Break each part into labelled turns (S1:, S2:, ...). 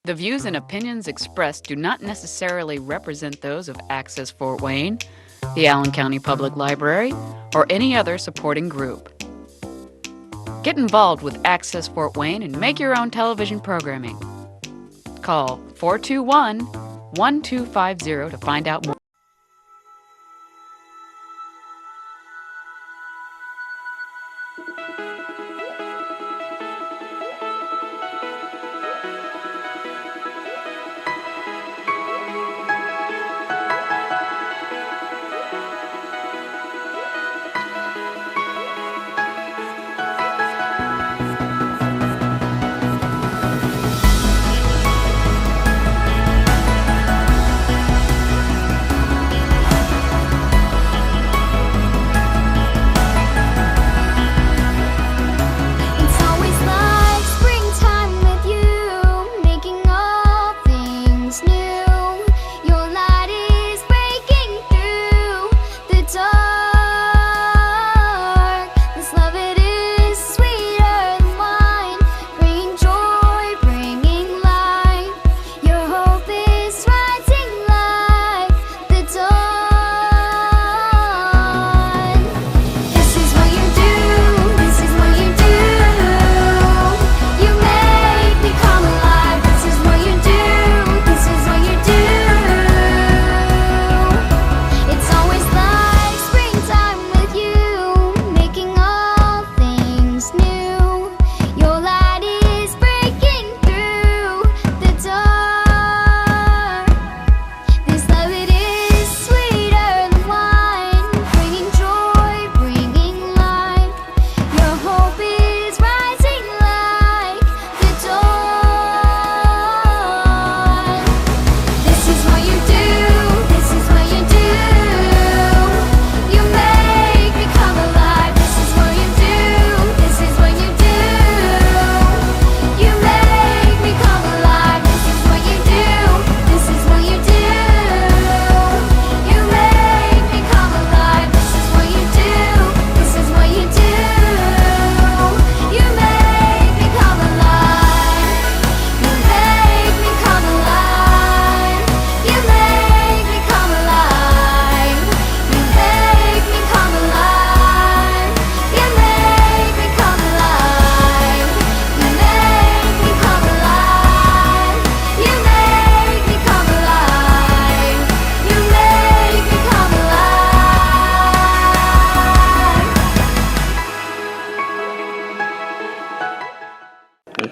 S1: The views and opinions expressed do not necessarily represent those of Access Fort Wayne, the Allen County Public Library, or any other supporting group. Get involved with Access Fort Wayne and make your own television programming. Call 421-1250 to find out more.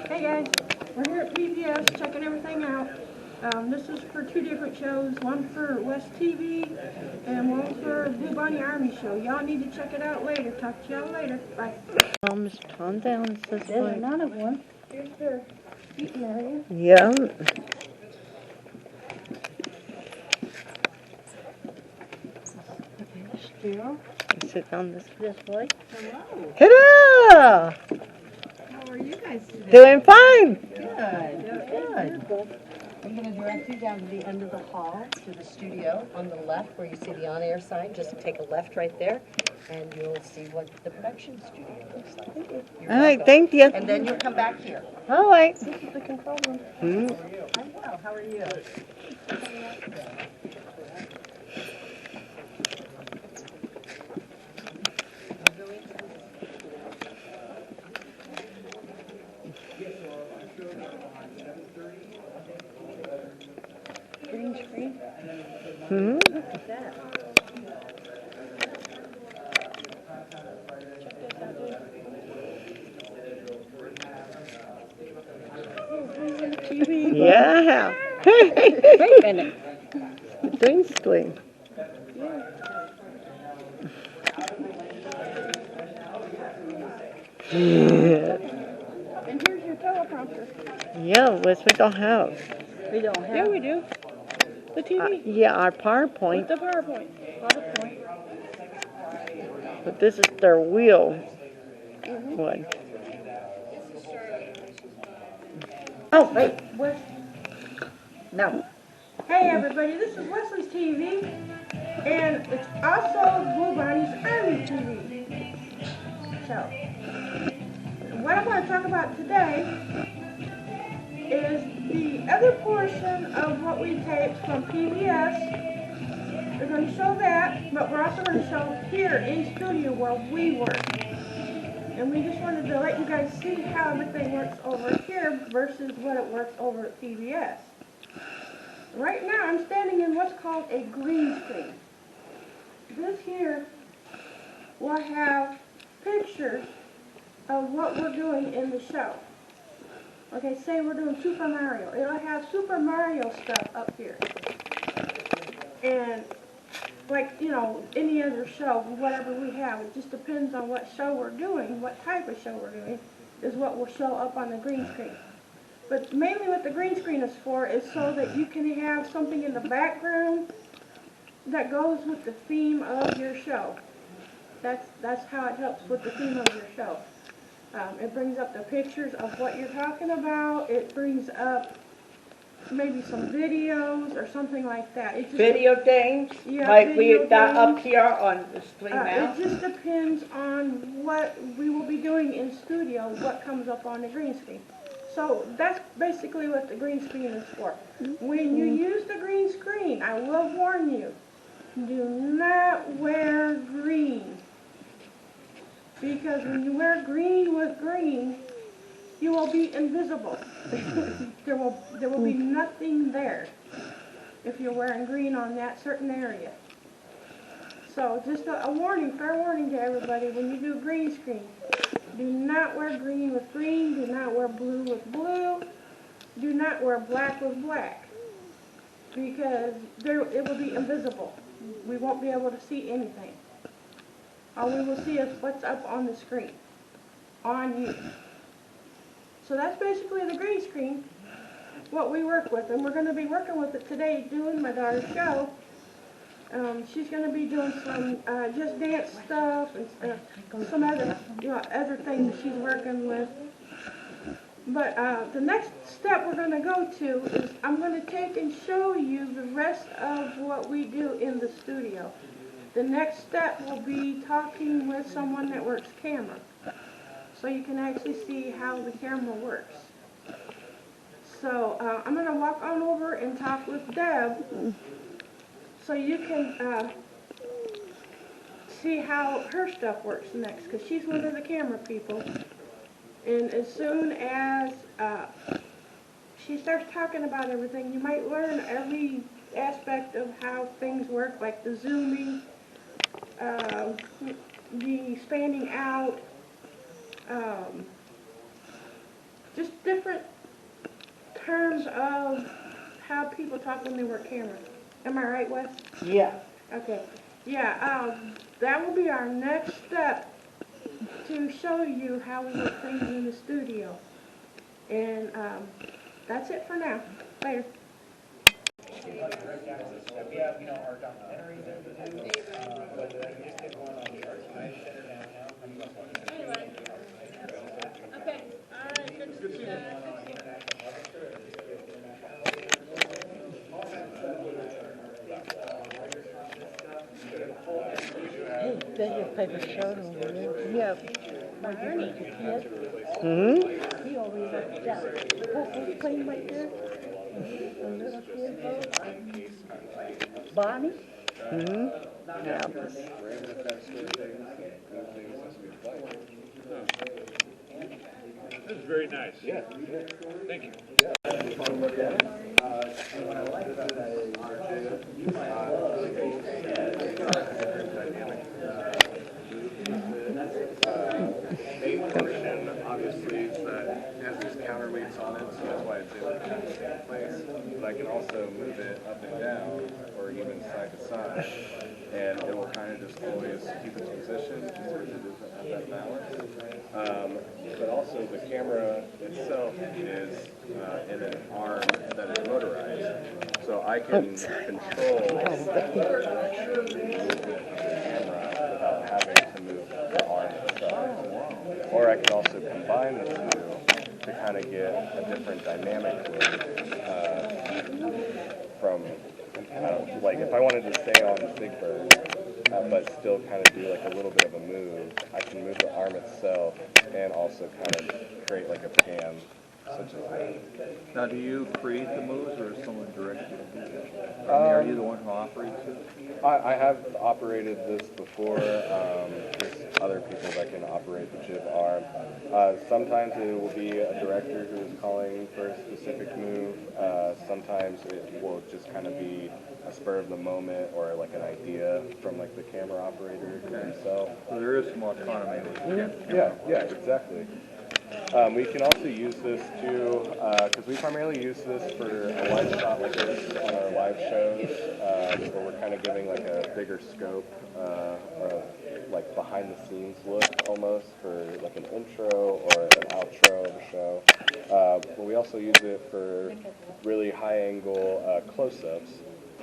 S2: Hey guys, we're here at PBS checking everything out. This is for two different shows, one for West TV and one for Blue Bunny Army Show. Y'all need to check it out later. Talk to y'all later. Bye.
S3: Just calm down. This
S2: There's another one. Here's their eating area.
S3: Yeah.
S2: Still.
S3: Sit down this way.
S2: Hello.
S3: Hello.
S2: How are you guys today?
S3: Doing fine.
S4: Good. I'm going to direct you down to the end of the hall to the studio on the left where you see the on-air sign. Just take a left right there, and you'll see what the production studio looks like. You're
S3: All right,
S4: welcome.
S3: thank you.
S4: And then you'll come back here.
S3: All right.
S2: This is the control room.
S4: I'm well. How are you?
S2: Green screen.
S3: Hmm?
S2: TV.
S3: Yeah.
S2: Wait a minute.
S3: The green screen.
S2: And here's your teleprompter.
S3: Yeah, which we don't have.
S2: We don't have. Yeah, we do. The TV.
S3: Yeah, our PowerPoint,
S2: The PowerPoint. PowerPoint.
S3: but this is their wheel one.
S5: Oh, wait,
S2: Wes-
S5: no.
S2: Hey everybody, this is Wesley's TV, and it's also Blue Bunny's Army TV. So, what I want to talk about today is the other portion of what we taped from PBS, we're going to show that, but we're also going to show here in studio where we work. And we just wanted to let you guys see how everything works over here versus what it works over at PBS. Right now I'm standing in what's called a green screen. This here will have pictures of what we're doing in the show. Okay, say we're doing Super Mario. It'll have Super Mario stuff up here. And like, you know, any other show, whatever we have, it just depends on what show we're doing, what type of show we're doing, is what will show up on the green screen. But mainly what the green screen is for is so that you can have something in the background that goes with the theme of your show. That's how it helps with the theme of your show. It brings up the pictures of what you're talking about. It brings up maybe some videos or something like that. It just,
S5: Video games,
S2: Yeah,
S5: like
S2: video
S5: we got up
S2: games.
S5: here on the screen now.
S2: It just depends on what we will be doing in studio, what comes up on the green screen. So that's basically what the green screen is for. When you use the green screen, I will warn you, do not wear green. Because when you wear green with green, you will be invisible. there will be nothing there if you're wearing green on that certain area. So just a warning, fair warning to everybody, when you do green screen, do not wear green with green, do not wear blue with blue, do not wear black with black, because it will be invisible. We won't be able to see anything. All we will see is what's up on the screen, on you. So that's basically the green screen, what we work with, and we're going to be working with it today doing my daughter's show. She's going to be doing some just dance stuff and some other, other things that she's working with. But the next step we're going to go to is I'm going to take and show you the rest of what we do in the studio. The next step will be talking with someone that works camera, so you can actually see how the camera works. So I'm going to walk on over and talk with Deb, so you can see how her stuff works next, because she's one of the camera people. And as soon as she starts talking about everything, you might learn every aspect of how things work, like the zooming, the spanning out, just different terms of how people talk when they work camera. Am I right, Wes?
S5: Yeah.
S2: Okay. Yeah, that will be our next step to show you how we work things in the studio. And that's it for now. Later.
S3: Hey, that's your favorite show over there? Yep.
S4: He always left down. Who's playing right there? The little kid.
S5: Bonnie?
S3: Yeah.
S6: This is very nice. Yeah. Thank you.
S7: Main portion, obviously, that has these counterweights on it, so that's why it's able to kind of stay in place. But I can also move it up and down, or even side to side, and it will kind of just always keep its position, just so it doesn't have that balance. But also, the camera itself is in an arm that is motorized, so I can control the direction of the movement of the camera without having to move the arm itself. Or I can also combine the two to kind of get a different dynamic to it from, like if I wanted to stay on the Big Bird, but still kind of do like a little bit of a move, I can move the arm itself and also kind of create like a pan such as that.
S8: Now, do you create the moves or is someone directing you to do that? Are you the one who operates it?
S7: I have operated this before. There's other people that can operate the jib arm. Sometimes it will be a director who is calling for a specific move. Sometimes it will just kind of be a spur of the moment or like an idea from like the camera operator himself.
S8: So there is some autonomy with the camera.
S7: Yeah, exactly. We can also use this too, because we primarily use this for a live shot like this on our live shows, where we're kind of giving like a bigger scope, or like behind the scenes look almost for like an intro or an outro of a show. But we also use it for really high angle close-ups.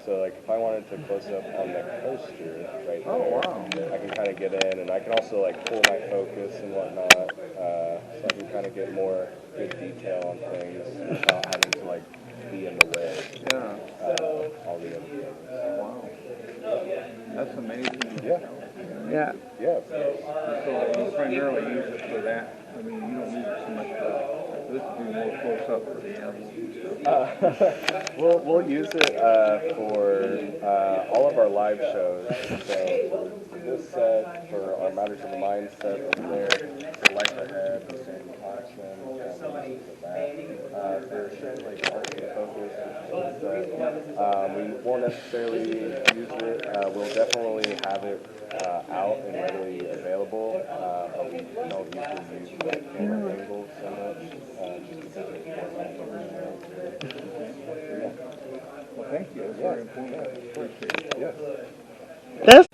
S7: So like if I wanted to close up on the coaster right there, I can kind of get in, and I can also like pull my focus and whatnot, so I can kind of get more good detail on things without having to like be in the way. All the other things.
S8: Wow. That's amazing.
S7: Yeah.
S8: So you primarily use it for that. I mean, you don't use it so much for this would be more close up for the animals and stuff.
S7: We'll use it for all of our live shows. So for this set, for our Matters of the Mind set over there, for Life Ahead, the Sandy Clarkson, for shows like Arts and Focus, we won't necessarily use it. We'll definitely have it out and readily available, but we don't usually use that camera angle so much.
S8: Well, thank you. That's very important. Appreciate it.
S7: Yes.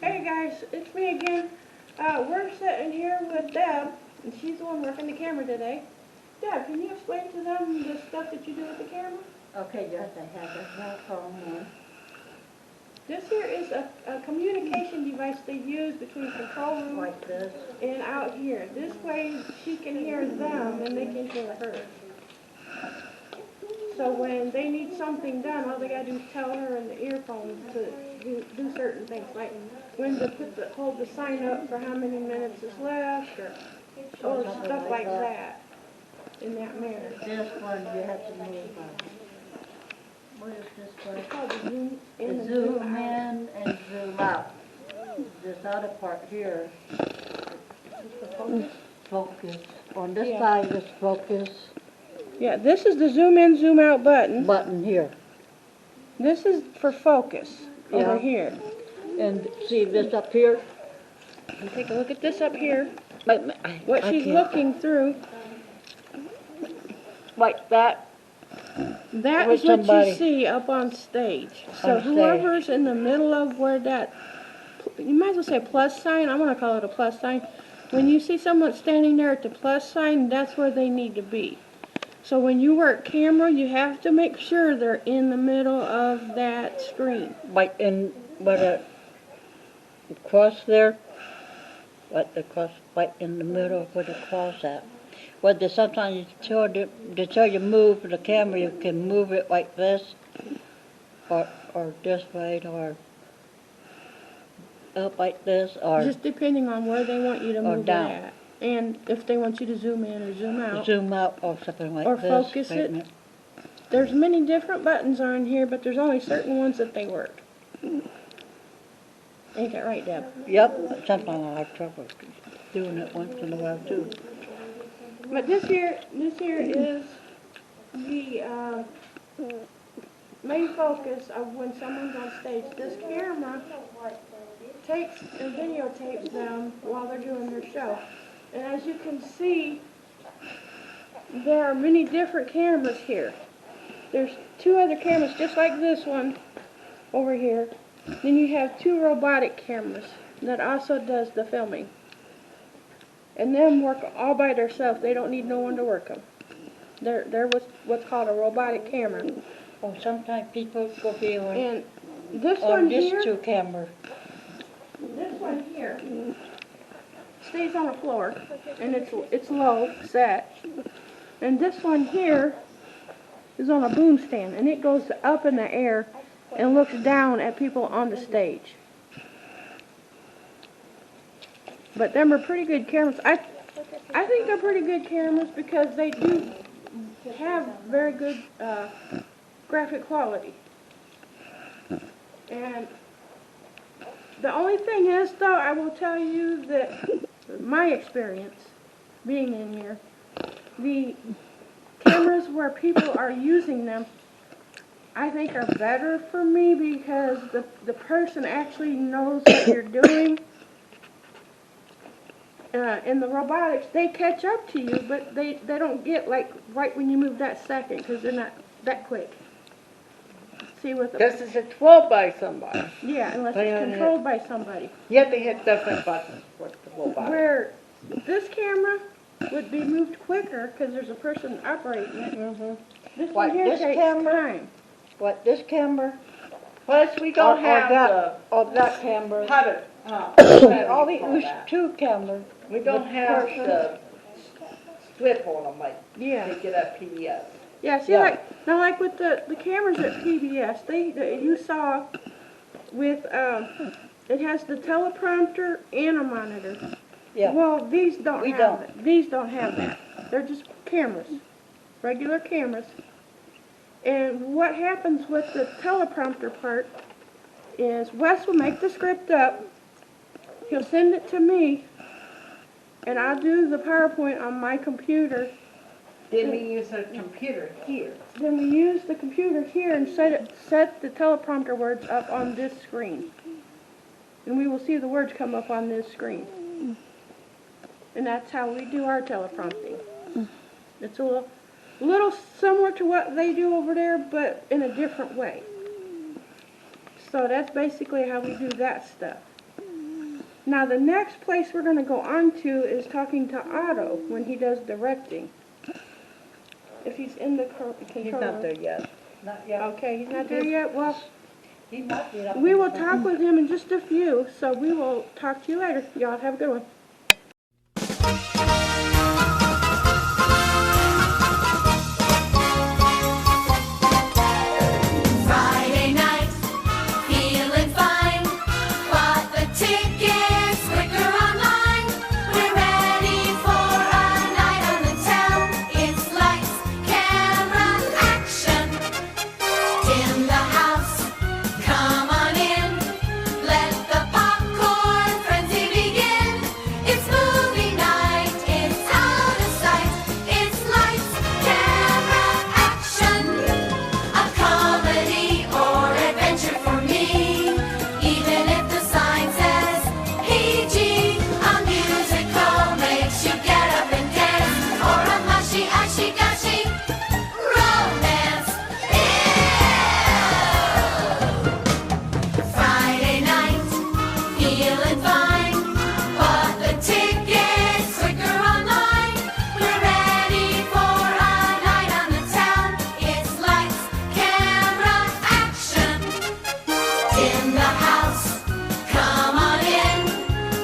S2: Hey guys, it's me again. We're sitting here with Deb, and she's the one working the camera today. Deb, can you explain to them the stuff that you do with the camera?
S3: Okay, yes, I have a cell phone.
S2: This here is a communication device they use between control room
S3: Like this.
S2: and out here. This way she can hear them and they can hear her. So when they need something done, all they gotta do is tell her in the earphones to do certain things, like when to hold the sign up for how many minutes is left, or stuff like that, in that manner.
S3: This one you have to move. What is this one?
S2: It's called the zoom in and
S3: Zoom
S2: zoom out.
S3: in and zoom out. This other part here, focus. On this
S2: Yeah.
S3: side is focus
S2: Yeah, this is the zoom in, zoom out button.
S3: button here.
S2: This is for focus over
S3: Yeah.
S2: here.
S3: And see this up here?
S2: And take a look at this up here. What
S3: I
S2: she's
S3: can't-
S2: looking through,
S3: Like that.
S2: that
S3: With
S2: is what you
S3: somebody.
S2: see up on stage. So
S3: On stage.
S2: whoever's in the middle of where that, you might as well say plus sign, I'm gonna call it a plus sign. When you see someone standing there at the plus sign, that's where they need to be. So when you work camera, you have to make sure they're in the middle of that screen.
S3: Like in, where the cross there? Like the cross, right in the middle where the cross at. Whether sometimes to tell you move the camera, you can move it like this, or this way, or up like this, or
S2: Just depending on where they want you to
S3: Or
S2: move it
S3: down.
S2: at. And if they want you to zoom in or zoom out.
S3: zoom out, or something like
S2: Or
S3: this.
S2: focus
S3: Wait a
S2: it.
S3: minute.
S2: There's many different buttons on here, but there's only certain ones that they work. Ain't that right, Deb?
S3: Yep, sometimes I have trouble doing it once in a while too.
S2: But this here is the main focus of when someone's on stage. This camera takes and videotapes them while they're doing their show. And as you can see, there are many different cameras here. There's two other cameras just like this one over here. Then you have two robotic cameras that also does the filming. And them work all by themselves. They don't need no one to work them. They're what's called a robotic camera.
S3: Or sometimes people will be on,
S2: And this
S3: on
S2: one
S3: this
S2: here,
S3: two camera.
S2: this one here stays on the floor, and it's low set. And this one here is on a boom stand, and it goes up in the air and looks down at people on the stage. But them are pretty good cameras. I think they're pretty good cameras because they do have very good graphic quality. And the only thing is, though, I will tell you that my experience being in here, the cameras where people are using them, I think are better for me because the person actually knows what you're doing. In the robotics, they catch up to you, but they don't get like right when you move that second because they're not that quick. See with the
S5: This is controlled by somebody.
S2: yeah, unless
S5: They
S2: it's
S5: don't
S2: controlled by somebody.
S5: You have to hit different buttons with the robot.
S2: Where this camera would be moved quicker because there's a person operating it. This
S5: What,
S2: one here
S5: this
S2: takes
S5: camera?
S2: time.
S3: What, this camera?
S5: Plus, we don't have the,
S3: Or that camera?
S5: how to,
S3: All the use two cameras.
S5: we don't have the strip on them like
S2: Yeah.
S5: they get at PBS.
S2: Yeah, see,
S3: Yeah.
S2: like with the cameras at PBS, you saw with, it has the teleprompter and a monitor.
S3: Yeah.
S2: Well, these don't
S3: We
S2: have
S3: don't.
S2: it. These don't have that. They're just cameras, regular cameras. And what happens with the teleprompter part is Wes will make the script up, he'll send it to me, and I'll do the PowerPoint on my computer.
S5: Then we use a computer here.
S2: Then we use the computer here and set the teleprompter words up on this screen. And we will see the words come up on this screen. And that's how we do our teleprompting. It's a little similar to what they do over there, but in a different way. So that's basically how we do that stuff. Now the next place we're going to go on to is talking to Otto when he does directing. If he's in the control
S5: He's not there
S2: room.
S5: yet.
S3: Not yet.
S2: Okay, he's not there yet. Well,
S3: He might be up
S2: we
S3: in
S2: will
S3: the
S2: talk with him in just a few, so we will talk to you later. Y'all have a good one.
S9: Friday night, feeling fine. Bought the tickets quicker online. We're ready for a night on the town. It's lights, camera, action. Dim the house, come on in. Let the popcorn frenzy begin. It's movie night, it's out of sight. It's lights, camera, action. A comedy or adventure for me. Even if the sign says PG, a musical makes you get up and dance. Or a mushy, ashy, gushy romance. Friday night, feeling fine. Bought the tickets quicker online. We're ready for a night on the town. It's lights, camera, action. Dim the house, come on in.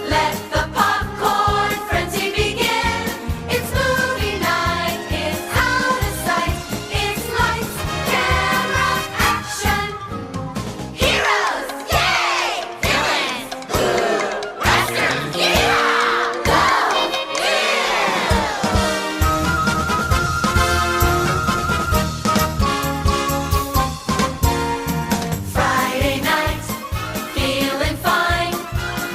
S9: Let the popcorn frenzy begin. It's movie night, it's out of sight. It's lights, camera, action. Heroes, yay! Villains, woo! Westerns, yeah! Go! Friday night, feeling fine.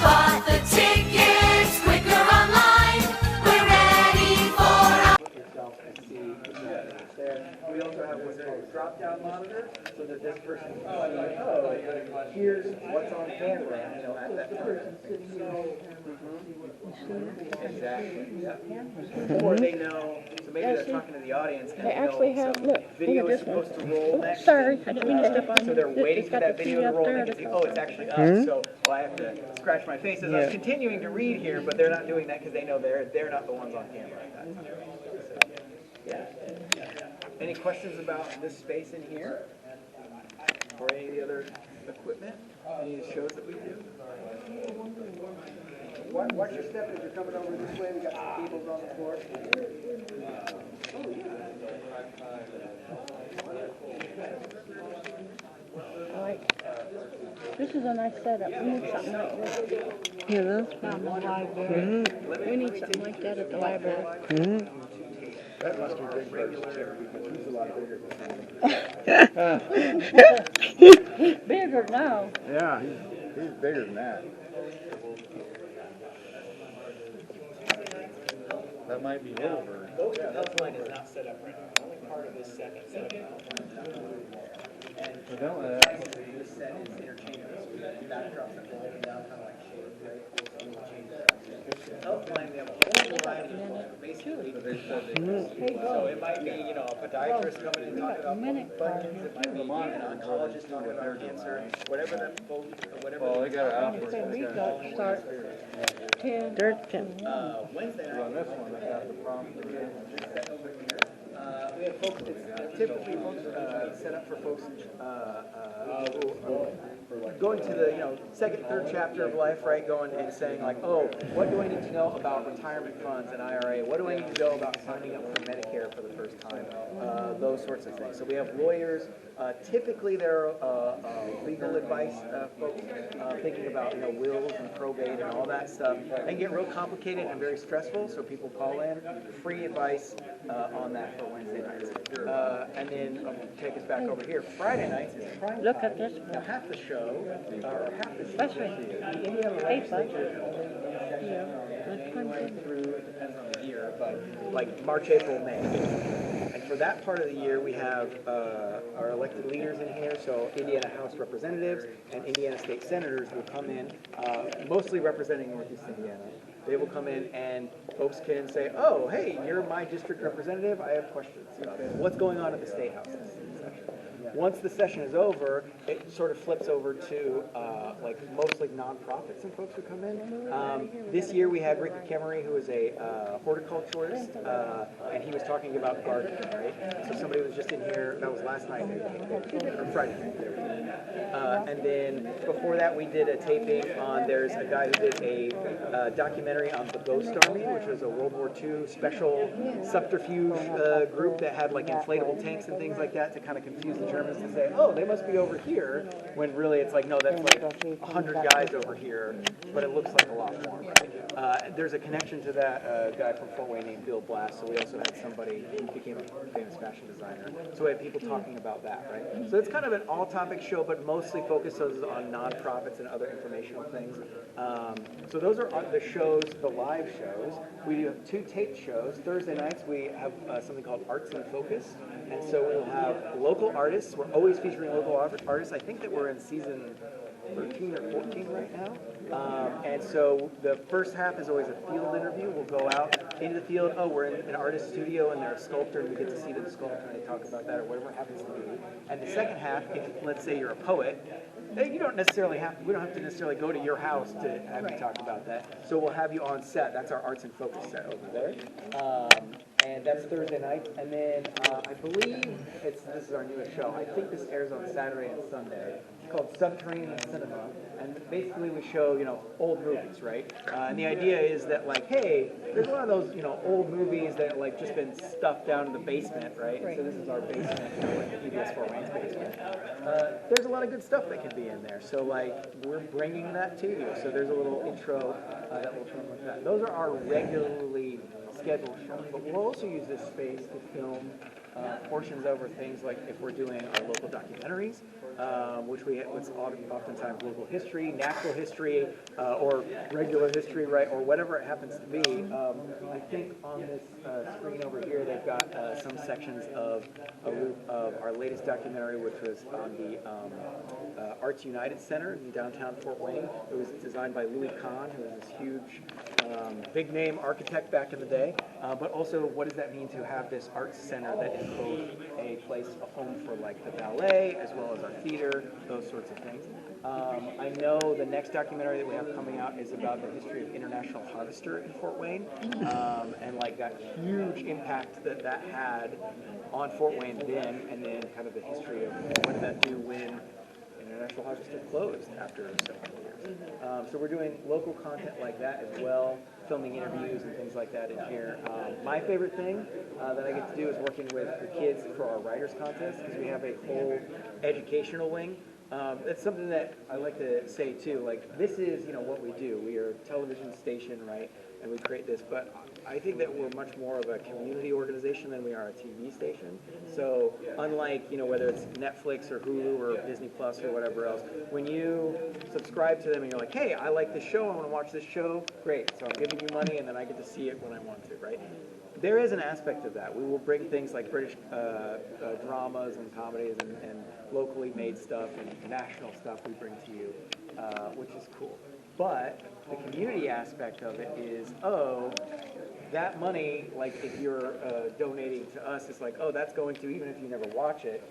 S9: Bought the tickets quicker online. We're ready for a
S10: yourself and see there. We also have what's called a drop-down monitor, so that this person can see, oh, here's what's on camera, you know, at that time. Exactly, yeah. Or they know, so maybe they're talking to the audience and
S2: They
S10: they
S2: actually
S10: know
S2: have,
S10: some
S2: look
S10: video
S2: at
S10: is
S2: this one.
S10: supposed to roll next.
S2: Sorry, I didn't mean to step on
S10: So
S2: you.
S10: they're waiting
S2: It's
S10: for
S2: got
S10: that
S2: the
S10: video
S2: TV
S10: to
S2: up
S10: roll
S2: there,
S10: and they
S2: the
S10: can see, oh, it's actually up, so I have to scratch my face as I was continuing to read here, but they're not doing that because they know they're not the ones on camera at that time. So, yeah. Any questions about this space in here? Or any of the other equipment? Any of the shows that we do? Watch your step as you're coming over this way. We got some tables on the floor.
S2: This is a nice setup. We need something like this.
S3: Yeah, that's from the library. We need something like that at the library.
S7: That must be big for he's a lot bigger than
S3: Bigger now.
S7: Yeah, he's bigger than that. That might be over.
S10: Most of the line is not set up right now. Only part of this set is set up. And
S8: But don't,
S10: this set is interchangeable, so we have backdrops that fold down, kind of like shade, right? So we change that. Outline, we have a whole variety of colors, basically. So it might be, you know, a podiatrist coming and talking about buttons, it might be an oncologist talking about cancer, whatever that folks, or whatever.
S8: well, they got it out for
S3: We got to start 10.
S10: Wednesday night.
S8: on this one, they got the problem.
S10: We have folks, it's typically folks, set up for folks, going to the, you know, second, third chapter of life, right, going and saying like, oh, what do I need to know about retirement funds and IRA? What do I need to know about signing up for Medicare for the first time? Those sorts of things. So we have lawyers, typically they're legal advice folks, thinking about, you know, wills and probate and all that stuff. They can get real complicated and very stressful, so people call in, free advice on that for Wednesday nights. And then take us back over here. Friday nights is prime
S3: Look
S10: time.
S3: at this
S10: Now,
S3: one.
S10: half the show, or half the show,
S3: That's right.
S10: Indiana legislature
S3: Yeah.
S10: January through, it depends on the year, but like March, April, May. And for that part of the year, we have our elected leaders in here, so Indiana House Representatives and Indiana State Senators will come in, mostly representing Northeast Indiana. They will come in and folks can say, oh, hey, you're my district representative, I have questions about what's going on at the State House this session. Once the session is over, it sort of flips over to like mostly nonprofits and folks who come in. This year we had Ricky Kemery, who is a horticulturist, and he was talking about gardening, right? So somebody was just in here, that was last night, or Friday night. And then before that we did a taping on, there's a guy who did a documentary on the Ghost Army, which was a World War II special subterfuge group that had like inflatable tanks and things like that to kind of confuse the Germans to say, oh, they must be over here, when really it's like, no, that's like 100 guys over here, but it looks like a lot more. There's a connection to that guy from Fort Wayne named Bill Blass, so we also had somebody who became a famous fashion designer. So we had people talking about that, right? So it's kind of an all-topic show, but mostly focuses on nonprofits and other informational things. So those are the shows, the live shows. We do have 2 taped shows. Thursday nights we have something called Arts in Focus, and so we'll have local artists. We're always featuring local artists. I think that we're in season 13 or 14 right now. And so the first half is always a field interview. We'll go out into the field. Oh, we're in an artist studio and they're a sculptor, and we get to see the sculptor and they talk about that or whatever it happens to be. And the second half, if let's say you're a poet, you don't necessarily have. We don't have to necessarily go to your house to have you talk about that. So we'll have you on set. That's our Arts in Focus set over there. And that's Thursday night. And then I believe this is our newest show. I think this airs on Saturday and Sunday. It's called Subterranean Cinema. And basically we show, you know, old movies, right? And the idea is that like, hey, there's a lot of those, you know, old movies that like just been stuffed down in the basement, right? And so this is our basement, you know, like the PBS Fort Wayne's basement. There's a lot of good stuff that can be in there. So like, we're bringing that to you. So there's a little intro that will come with that. Those are our regularly scheduled shows. But we'll also use this space to film portions over things like if we're doing our local documentaries, which it's oftentimes local history, natural history, or regular history, right, or whatever it happens to be. I think on this screen over here, they've got some sections of our latest documentary, which was on the Arts United Center in downtown Fort Wayne. It was designed by Louis Kahn, who was this huge, big name architect back in the day. But also, what does that mean to have this arts center that is both a place, a home for like the ballet, as well as our theater, those sorts of things. I know the next documentary that we have coming out is about the history of International Harvester in Fort Wayne, and like that huge impact that had on Fort Wayne then, and then kind of the history of what did that do when International Harvester closed after several years. So we're doing local content like that as well, filming interviews and things like that in here. My favorite thing that I get to do is working with the kids for our writers contest, because we have a whole educational wing. It's something that I like to say too, like this is, what we do. We are a television station, right? And we create this, but I think that we're much more of a community organization than we are a TV station. So unlike, whether it's Netflix or Hulu or Disney Plus or whatever else, when you subscribe to them and you're like, hey, I like this show, I want to watch this show, great. So I'm giving you money and then I get to see it when I want to, right? There is an aspect of that. We will bring things like British dramas and comedies and locally made stuff and national stuff we bring to you, which is cool. But the community aspect of it is, that money, like if you're donating to us, it's like, that's going to, even if you never watch it,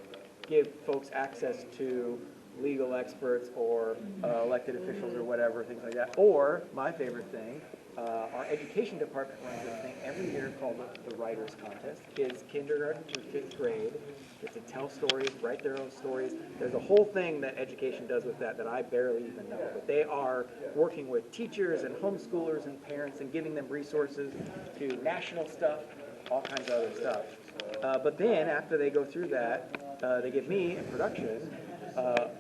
S10: give folks access to legal experts or elected officials or whatever, things like that. Or, my favorite thing, our education department runs this thing every year called the Writers Contest. Kids kindergarten through 5th grade get to tell stories, write their own stories. There's a whole thing that education does with that I barely even know. But they are working with teachers and homeschoolers and parents and giving them resources to national stuff, all kinds of other stuff. But then, after they go through that, they give me, in production,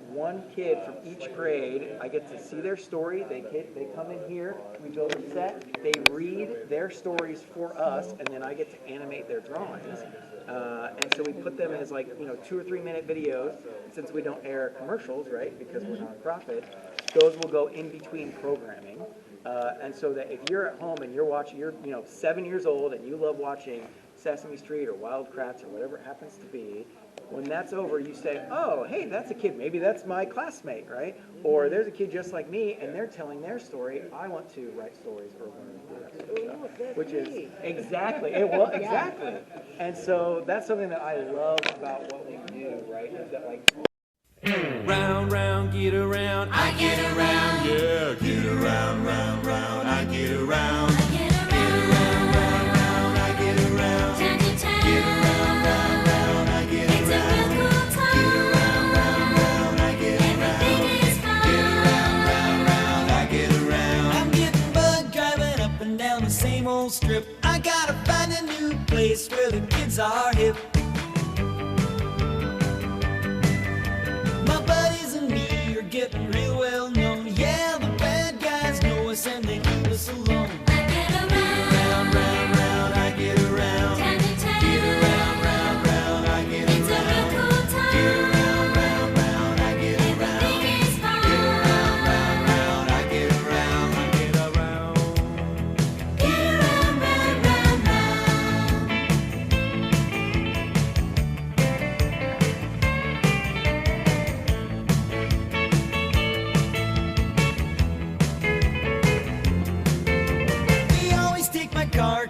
S10: one kid from each grade. I get to see their story. They come in here, we build a set, they read their stories for us, and then I get to animate their drawings. And so we put them as 2 or 3 minute videos. Since we don't air commercials, right, because we're nonprofit, those will go in between programming. And so that if you're at home and you're watching, you're 7 years old and you love watching Sesame Street or Wild Kratts or whatever it happens to be, when that's over, you say, oh, hey, that's a kid. Maybe that's my classmate, right? Or there's a kid just like me, and they're telling their story. I want to write stories or learn to do that sort of stuff, which is exactly. And so that's something that I love about what we do, right? Is that
S11: round, round, get around, I get around, yeah, get around, round, round, I get around. Strip. I gotta find a new place where the kids are hip. My buddies and me are getting real well known. Yeah, the bad guys know us and they leave us alone. I get around, round, round, I get around. Time to time. Get around, round, round, I get around. It's a real cool time. Get around, round, round, I get around. Everything is fine. Get around, round, round, I get around. I get around.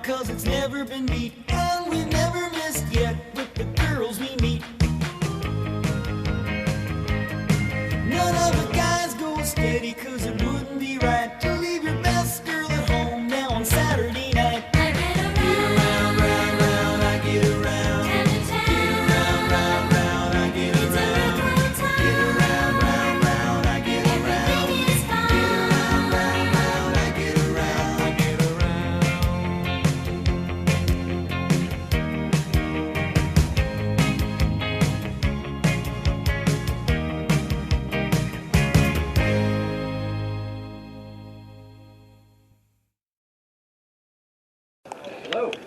S11: Cause it's never been beat, and we've never missed yet with the girls we meet. None of the guys go steady, cause it wouldn't be right to leave your best girl at home now on Saturday night. I get around, round, round, I get around. Time to time. Get around, round, round, I get around. It's a real cool time. Get around, round, round, I get around. Everything is fine. Get around, round, round, I get around. I get around.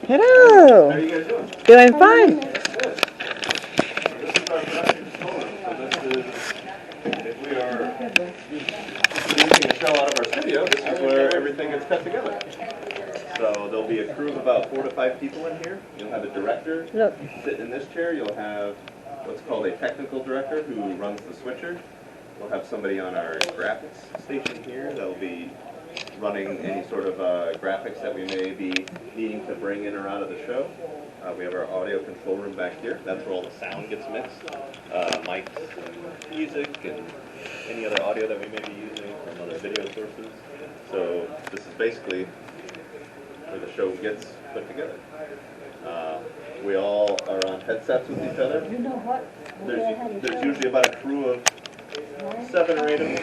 S12: Hello.
S7: How are you guys doing?
S12: Doing fine.
S7: Good. This is our production controller. So this is, if we are producing a show out of our studio, this is where everything gets cut together. So there'll be a crew of about 4 to 5 people in here. You'll have a director sit in this chair. You'll have what's called a technical director who runs the switcher. We'll have somebody on our graphics station here that'll be running any sort of graphics that we may be needing to bring in or out of the show. We have our audio control room back here. That's where all the sound gets mixed. Mics and music and any other audio that we may be using from other video sources. So this is basically where the show gets put together. We all are on headsets with each other.
S3: You know what?
S7: There's usually about a crew of
S13: 7 or 8 of them.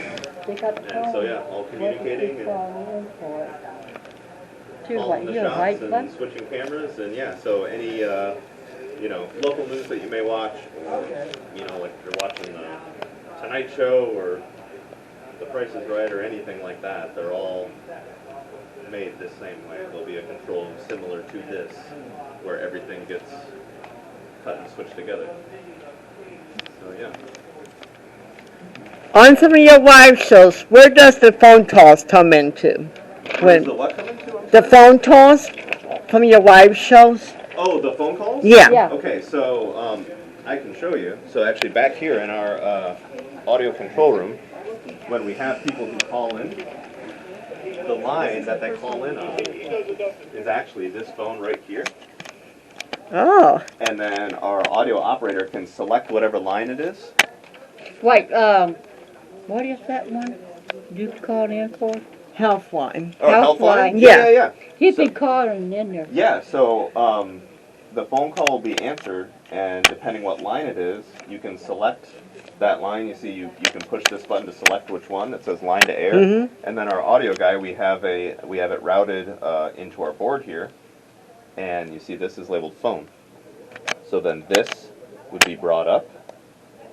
S13: And so yeah, all communicating and calling the shots and switching cameras, and yeah, so any you know, local news that you may watch, you know, like if you're watching the Tonight Show or The Price is Right or anything like that, they're all made the same way. There'll be a control similar to this, where everything gets cut and switched together. So yeah.
S12: On some of your live shows, where does the phone calls come into?
S13: Where does the what come into?
S12: The phone calls from your live shows?
S13: Oh, the phone calls?
S12: Yeah.
S13: Okay, so I can show you. So actually back here in our audio control room, when we have people who call in, the line that they call in on is actually this phone right here.
S12: Oh.
S13: And then our audio operator can select whatever line it is.
S3: Like, what is that one you called in for?
S12: Healthline.
S13: Oh, Healthline?
S12: Yeah.
S3: He's been calling in there.
S13: Yeah, so the phone call will be answered, and depending what line it is, you can select that line. You see, you can push this button to select which one. It says line to air.
S12: Mhm.
S13: And then our audio guy, we have it routed into our board here, and you see this is labeled phone. So then this would be brought up,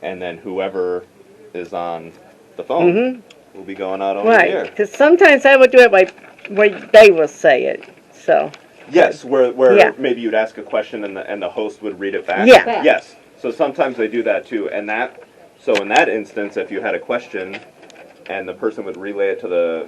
S13: and then whoever is on the phone will be going out over
S12: Right,
S13: here.
S12: because sometimes I would do it like where they will say it, so.
S13: Yes, where
S12: Yeah.
S13: maybe you'd ask a question and the host would read it back.
S12: Yeah.
S13: Yes. So sometimes they do that too, and so in that instance, if you had a question and the person would relay it to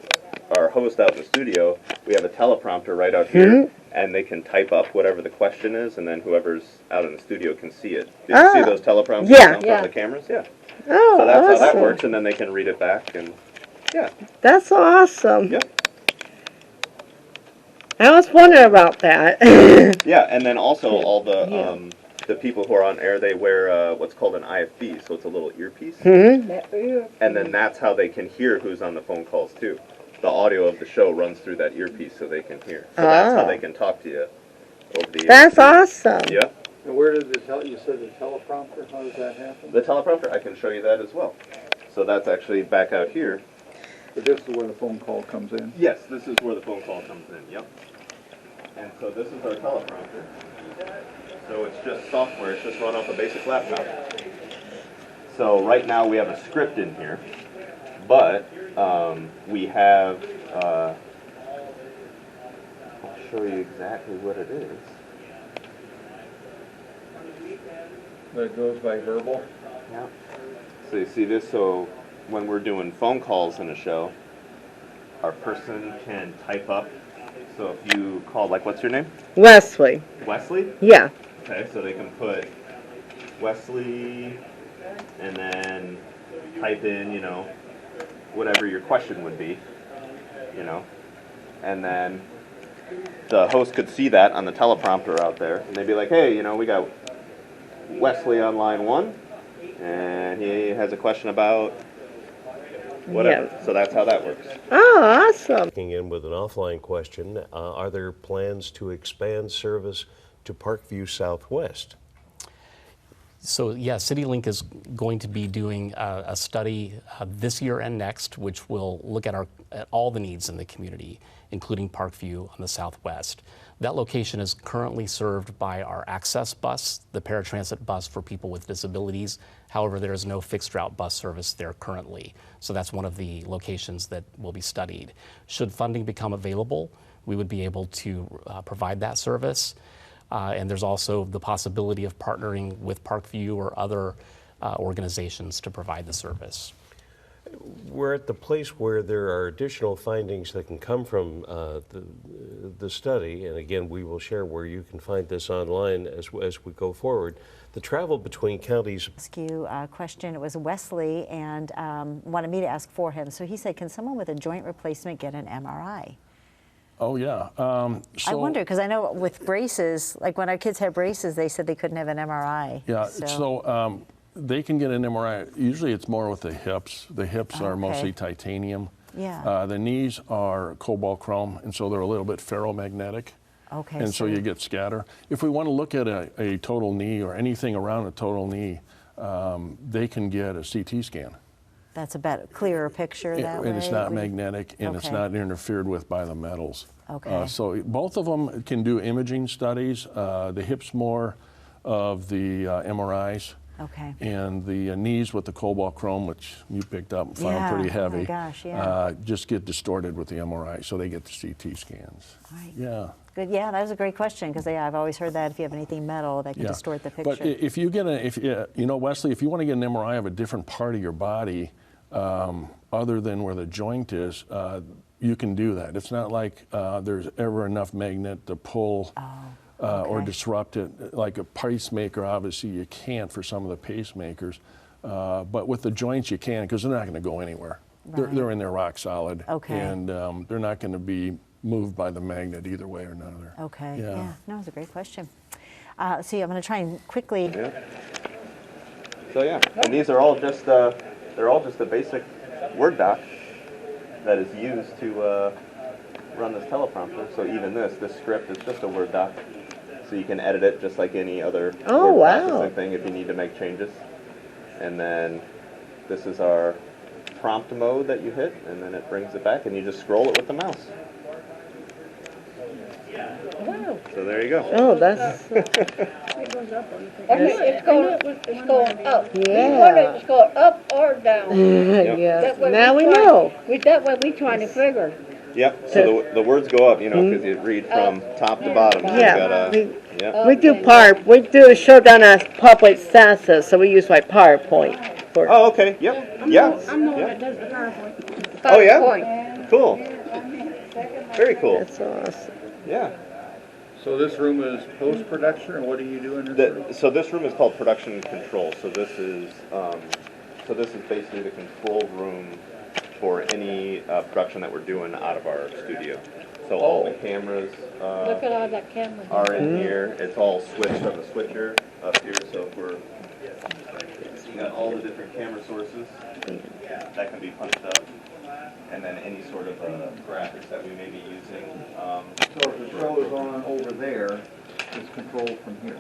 S13: our host out in the studio, we have a teleprompter right out here, and they can type up whatever the question is, and then whoever's out in the studio can see it. Did you see those teleprompters
S12: Yeah.
S13: on front of the cameras? Yeah.
S12: Oh,
S13: So that's how that
S12: awesome.
S13: works, and then they can read it back, and yeah.
S12: That's awesome.
S13: Yep.
S12: I was wondering about that.
S13: Yeah, and then also all the people who are on air, they wear what's called an IFB, so it's a little earpiece. And then that's how they can hear who's on the phone calls too. The audio of the show runs through that earpiece so they can hear. So that's how they can talk to you over the
S12: That's
S13: ear.
S12: awesome.
S13: Yeah.
S8: And where does you said the teleprompter, how does that happen?
S13: The teleprompter, I can show you that as well. So that's actually back out here.
S8: But this is where the phone call comes in?
S13: Yes, this is where the phone call comes in, yep. And so this is our teleprompter. So it's just software, it's just run off a basic laptop. So right now we have a script in here, but we have, I'll show you exactly what it is.
S8: That goes by verbal?
S13: Yeah. So you see this, so when we're doing phone calls in a show, our person can type up. So if you call, like, what's your name?
S12: Wesley.
S13: Wesley?
S12: Yeah.
S13: Okay, so they can put Wesley and then type in, you know, whatever your question would be, you know, and then the host could see that on the teleprompter out there, and they'd be like, hey, you know, we got Wesley on line 1, and he has a question about whatever.
S12: Yeah.
S13: So that's how that works.
S12: Oh, awesome.
S14: Checking in with an offline question, are there plans to expand service to Parkview Southwest?
S15: So yeah, CityLink is going to be doing a study this year and next, which will look at all the needs in the community, including Parkview on the southwest. That location is currently served by our Access bus, the paratransit bus for people with disabilities. However, there is no fixed route bus service there currently. So that's one of the locations that will be studied. Should funding become available, we would be able to provide that service. And there's also the possibility of partnering with Parkview or other organizations to provide the service.
S14: We're at the place where there are additional findings that can come from the study, and again, we will share where you can find this online as we go forward. The travel between counties.
S16: Ask you a question. It was Wesley and wanted me to ask for him. So he said, can someone with a joint replacement get an MRI?
S17: Oh, yeah.
S16: I wonder, because I know with braces, like when our kids had braces, they said they couldn't have an MRI.
S17: Yeah, so they can get an MRI. Usually it's more with the hips. The hips are mostly titanium.
S16: Yeah.
S17: The knees are cobalt chrome, and so they're a little bit ferromagnetic.
S16: Okay.
S17: And so you get scatter. If we want to look at a total knee or anything around a total knee, they can get a CT scan.
S16: That's a better, clearer picture that way?
S17: And it's not magnetic, and it's
S16: Okay.
S17: not interfered with by the metals.
S16: Okay.
S17: So both of them can do imaging studies. The hips more of the MRIs.
S16: Okay.
S17: And the knees with the cobalt chrome, which you picked up and found
S16: Yeah,
S17: pretty
S16: oh my
S17: heavy,
S16: gosh, yeah.
S17: just get distorted with the MRI, so they get the CT scans.
S16: Right.
S17: Yeah.
S16: Good. Yeah, that was a great question because I've always heard that if you have anything metal, that can
S17: Yeah.
S16: distort the picture.
S17: But if you get Wesley, if you want to get an MRI of a different part of your body, other than where the joint is, you can do that. It's not like there's ever enough magnet to pull or disrupt it. Like a pacemaker, obviously you can't for some of the pacemakers, but with the joints you can because they're not going to go anywhere.
S16: Right.
S17: They're in there rock solid,
S16: Okay.
S17: and they're not going to be moved by the magnet either way or another.
S16: Okay.
S17: Yeah.
S16: No, it's a great question. See, I'm going to try and quickly.
S13: Yeah. So yeah, and these are all just they're all just a basic Word doc that is used to run this teleprompter. So even this script is just a Word doc. So you can edit it just like any other word processing thing if you need to make changes. And then this is our prompt mode that you hit, and then it brings it back, and you just scroll it with the mouse.
S5: Wow.
S13: So there you go.
S12: Oh, that's...
S5: It's going up.
S12: Yeah.
S5: We wonder if it's going up or down.
S12: Yes.
S5: That way
S12: Now we
S5: try-
S12: know.
S5: That way we trying to figure.
S13: Yep. So the words go up, because you read from top to bottom. So you
S12: Yeah,
S13: gotta,
S12: we do a show down at Public Census, so we use like PowerPoint. For
S13: Oh, okay. Yep. Yeah.
S2: I'm the one that does the PowerPoint.
S13: Oh, yeah? Cool. Very cool.
S12: That's awesome.
S13: Yeah.
S8: So this room is post-production, or what are you doing in this room?
S13: So this room is called production control. So this is basically the control room for any production that we're doing out of our studio. So all the cameras
S5: Look at all that camera.
S13: are in here. It's all switched on the switcher up here. So we're got all the different camera sources that can be punched up, and then any sort of graphics that we may be using.
S8: So if the show is on over there, it's controlled from here?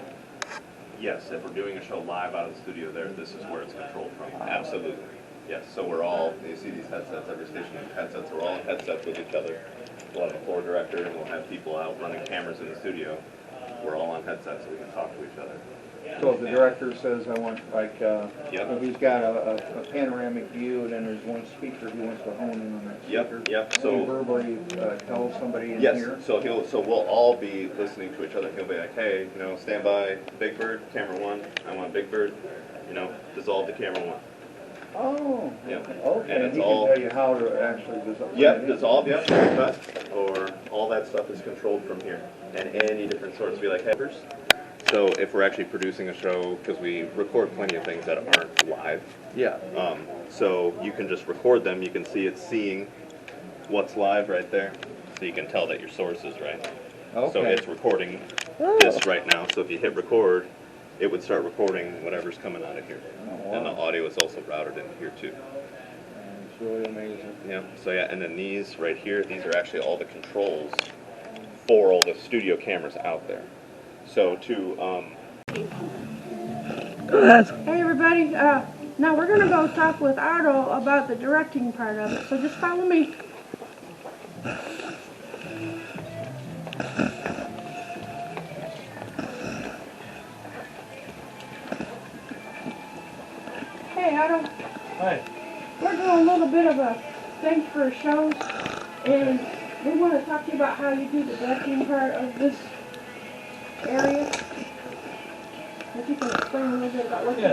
S13: Yes, if we're doing a show live out of the studio there, this is where it's controlled from. Absolutely. Yes, so we're all, you see these headsets, every station has headsets, we're all in headsets with each other. We'll have a floor director and we'll have people out running cameras in the studio. We're all on headsets so we can talk to each other.
S8: So if the director says, I want, like, if he's got a panoramic view and then there's one speaker, he wants to hone in on that speaker.
S13: Yep.
S8: So he verbally tell somebody in
S13: Yes,
S8: here?
S13: so we'll all be listening to each other. He'll be like, hey, stand by Big Bird, camera one. I want Big Bird, dissolve to camera one.
S8: Oh,
S13: Yep.
S8: okay,
S13: And
S8: and
S13: it's
S8: he
S13: all,
S8: can tell you how to actually dissolve.
S13: yep, dissolve, yep, cut, or all that stuff is controlled from here. And any different sorts, be like headers. So if we're actually producing a show, because we record plenty of things that aren't live.
S17: Yeah.
S13: So you can just record them, you can see it seeing what's live right there. So you can tell that your source is right. So
S8: Okay.
S13: it's recording this right now, so if you hit record, it would start recording whatever's coming out of here. And the audio is also routed into here too.
S8: It's really amazing.
S13: Yeah, so yeah, and then these right here, these are actually all the controls for all the studio cameras out there. So
S2: Hey everybody, now we're gonna go talk with Otto about the directing part of it, so just follow me. Hey Otto.
S6: Hi.
S2: We're doing a little bit of a thing for shows, and we want to talk to you about how you do the directing part of this area. If you can explain a little bit about what you do.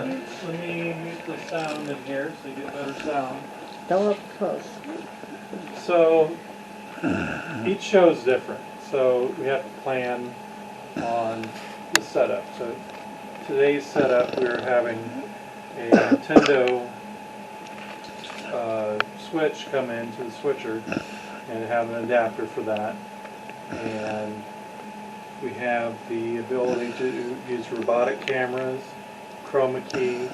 S6: Let me mute the sound in here so you get better sound.
S12: Don't look close.
S6: So each show is different. So we have to plan on the setup. So today's setup, we're having a Nintendo switch come into the switcher and have an adapter for that. And we have the ability to use robotic cameras, chroma key,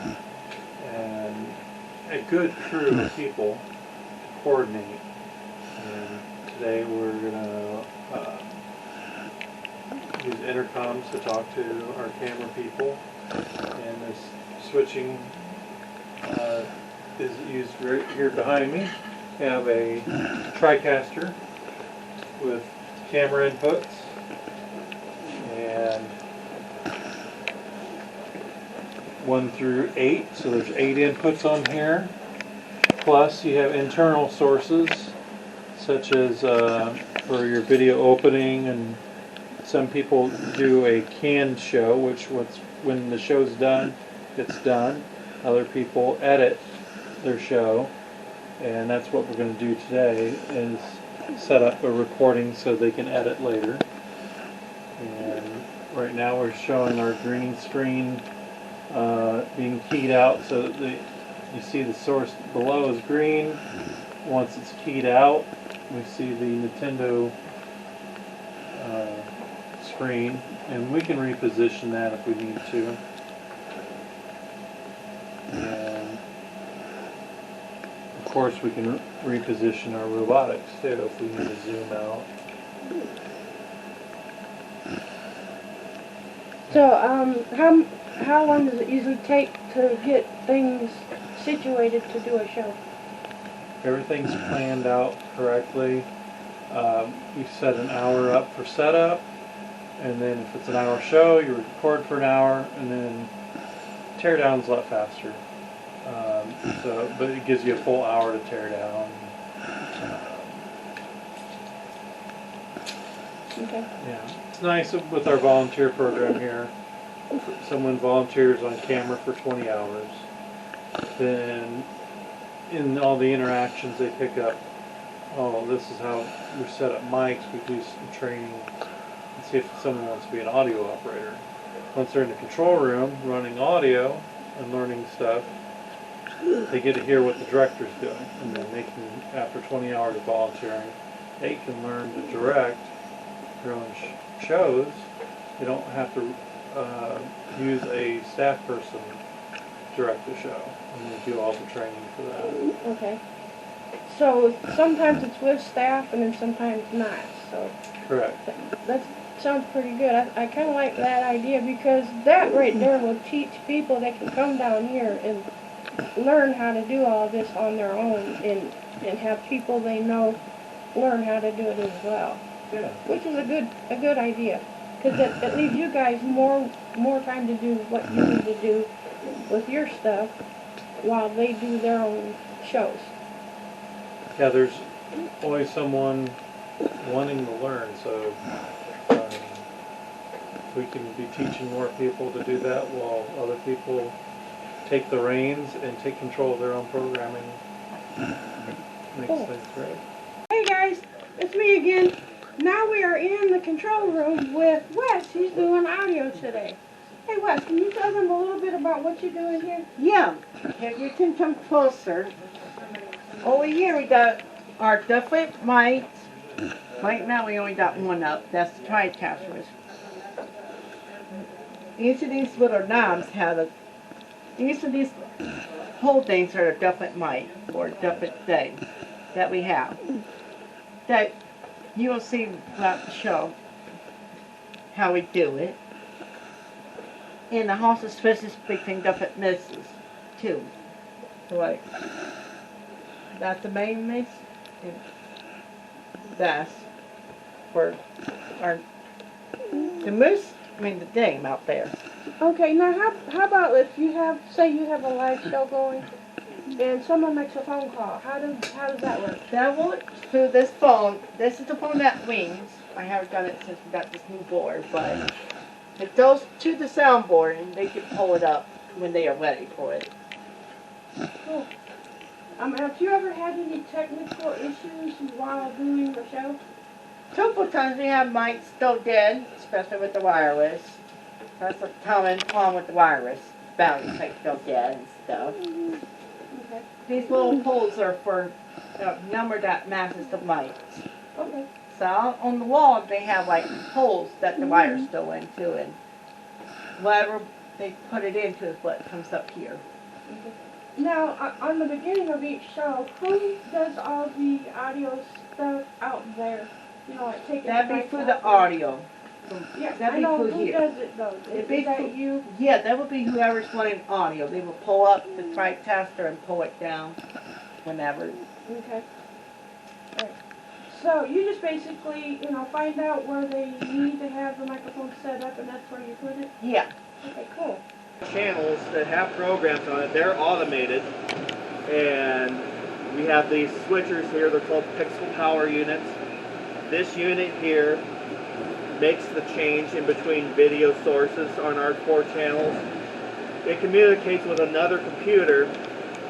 S6: and a good crew of people to coordinate. And today we're going to use intercoms to talk to our camera people, and this switching is used right here behind me. We have a TriCaster with camera inputs and 1 through 8, so there's 8 inputs on here. Plus you have internal sources such as for your video opening, and some people do a canned show, which when the show's done, it's done. Other people edit their show, and that's what we're going to do today, is set up a recording so they can edit later. And right now we're showing our green screen being keyed out, so that you see the source below is green. Once it's keyed out, we see the Nintendo screen, and we can reposition that if we need to. And of course we can reposition our robotics too if we need to zoom out.
S2: So, how long does it usually take to get things situated to do a show?
S6: Everything's planned out correctly. You set an hour up for setup, and then if it's an hour show, you record for an hour, and then tear down's a lot faster. But it gives you a full hour to tear down.
S2: Okay.
S6: Yeah, it's nice with our volunteer program here. If someone volunteers on camera for 20 hours, then in all the interactions they pick up, oh, this is how we set up mics, we do some training, and see if someone wants to be an audio operator. Once they're in the control room running audio and learning stuff, they get to hear what the director's doing, and then they can, after 20 hours of volunteering, they can learn to direct their own shows. They don't have to use a staff person to direct the show, and they do all the training for that.
S2: Okay. So sometimes it's with staff and then sometimes not. So
S6: Correct.
S2: That sounds pretty good. I kind of like that idea, because that right there will teach people that can come down here and learn how to do all this on their own, and have people they know learn how to do it as well.
S6: Yeah.
S2: Which is a good idea, because it leaves you guys more time to do what you need to do with your stuff while they do their own shows.
S6: Yeah, there's always someone wanting to learn, so we can be teaching more people to do that while other people take the reins and take control of their own programming. Makes
S2: Cool.
S6: sense, right?
S2: Hey guys, it's me again. Now we are in the control room with Wes. He's doing audio today. Hey Wes, can you tell them a little bit about what you're doing here?
S18: Yeah, if you can come closer. Over here we got our different mics. Right now we only got one up. That's the TriCasters. Each of these little knobs each of these whole things are a different mic or a different thing that we have. That you will see throughout the show how we do it. And the also switches between different mixes too. Like that's the main mix, and that's for the game out there.
S2: Okay, now how about if you say you have a live show going and someone makes a phone call, how does that work?
S18: That works through this phone. This is the phone that rings. I haven't done it since we got this new board, but it goes to the soundboard and they can pull it up when they are ready for it.
S2: Cool. Have you ever had any technical issues while doing the show?
S18: Couple times we have mics still dead, especially with the wireless. That's a common problem with the wireless. Batteries like go dead and stuff.
S2: Okay.
S18: These little holes are for the number that matches the mics.
S2: Okay.
S18: So on the wall they have like holes that the wires go into, and whatever they put it into is what comes up here.
S2: Okay. Now, on the beginning of each show, who does all the audio stuff out there? You know, like taking
S18: That'd be for the audio.
S2: Yeah,
S18: That'd
S2: I
S18: be
S2: know
S18: for
S2: who
S18: here.
S2: does it though. Is that you?
S18: Yeah, that would be whoever's wanting audio. They will pull up the track tester and pull it down whenever.
S2: Okay. Alright. So you just basically, find out where they need to have the microphone set up and that's where you put it?
S18: Yeah.
S2: Okay, cool.
S10: Channels that have programs on it, they're automated, and we have these switchers here, they're called pixel power units. This unit here makes the change in between video sources on our 4 channels. It communicates with another computer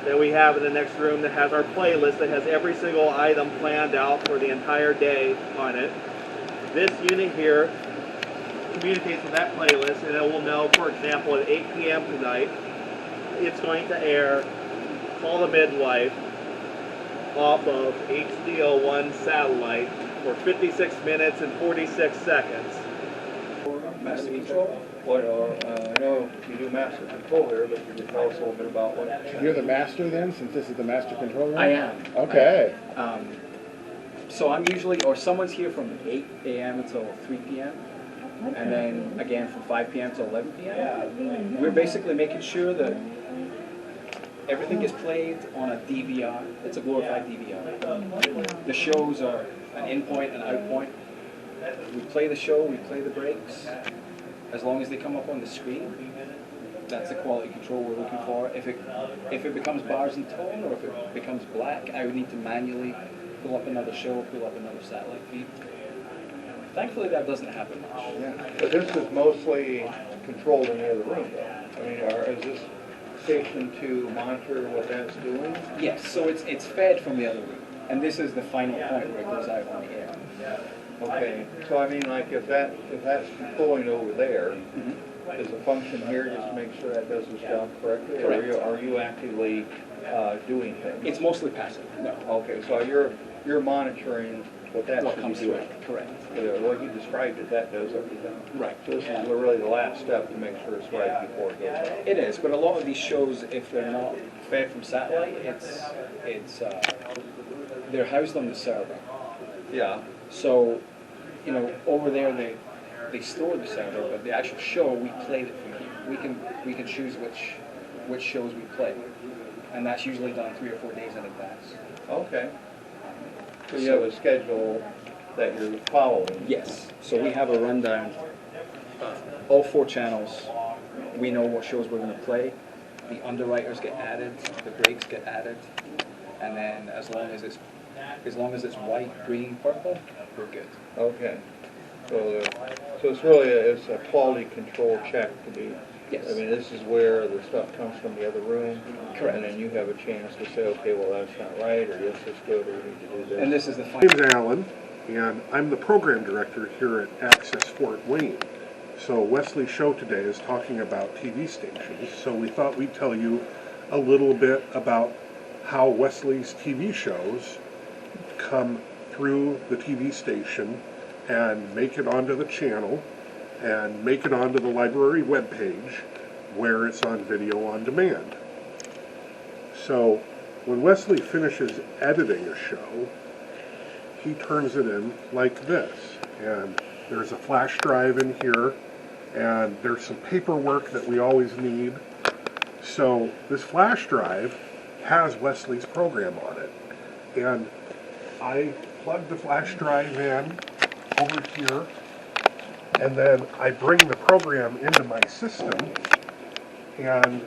S10: that we have in the next room that has our playlist that has every single item planned out for the entire day on it. This unit here communicates with that playlist, and it will know, for example, at 8 p.m. tonight, it's going to air Call the Midwife off of HDO1 satellite for 56 minutes and 46 seconds.
S8: Master control? Well, I know you do master control here, but can you tell us a little bit about what?
S7: You're the master then, since this is the master control room?
S10: I am.
S7: Okay.
S10: So I'm usually, or someone's here from 8 a.m. until 3 p.m. and then again from 5 p.m. to 11 p.m. We're basically making sure that everything gets played on a DVR. It's a glorified DVR. The shows are an in point and out point. We play the show, we play the breaks. As long as they come up on the screen, that's the quality control we're looking for. If it becomes bars and tone, or if it becomes black, I would need to manually pull up another show, pull up another satellite feed. Thankfully, that doesn't happen much.
S8: Yeah. But this is mostly controlled in the other room, though. I mean, is this station to monitor what that's doing?
S10: Yes, so it's fed from the other room, and this is the final point where it goes out on the air.
S8: Okay, so I mean, like if that's flowing over there, is a function here just to make sure that does its job correctly?
S10: Correct.
S8: Or are you actively doing things?
S10: It's mostly passive. No.
S8: Okay, so you're monitoring what that
S10: What
S8: should
S10: comes
S8: be doing.
S10: through. Correct.
S8: What you described it, that does everything.
S10: Right.
S8: So this is really the last step to make sure it's right before it goes out.
S10: It is, but a lot of these shows, if they're not fed from satellite, they're housed on the server.
S8: Yeah.
S10: So, over there they store the server, but the actual show we played it from here. We can choose which shows we play, and that's usually done 3 or 4 days in advance.
S8: Okay. So you have a schedule that you're following?
S10: Yes. So we have a rundown. All 4 channels, we know what shows we're going to play. The underwriters get added, the breaks get added, and then as long as it's white, green, purple, we're good.
S8: Okay. So it's really a quality control check to be.
S10: Yes.
S8: I mean, this is where the stuff comes from the other room.
S10: Correct.
S8: And then you have a chance to say, okay, well, that's not right, or yes, it's good, or we need to do this.
S10: And this is the
S19: My name's Alan, and I'm the program director here at Access Fort Wayne. So Wesley's show today is talking about TV stations, so we thought we'd tell you a little bit about how Wesley's TV shows come through the TV station and make it onto the channel and make it onto the library webpage where it's on video on demand. So when Wesley finishes editing a show, he turns it in like this. And there's a flash drive in here, and there's some paperwork that we always need. So this flash drive has Wesley's program on it. And I plug the flash drive in over here, and then I bring the program into my system, and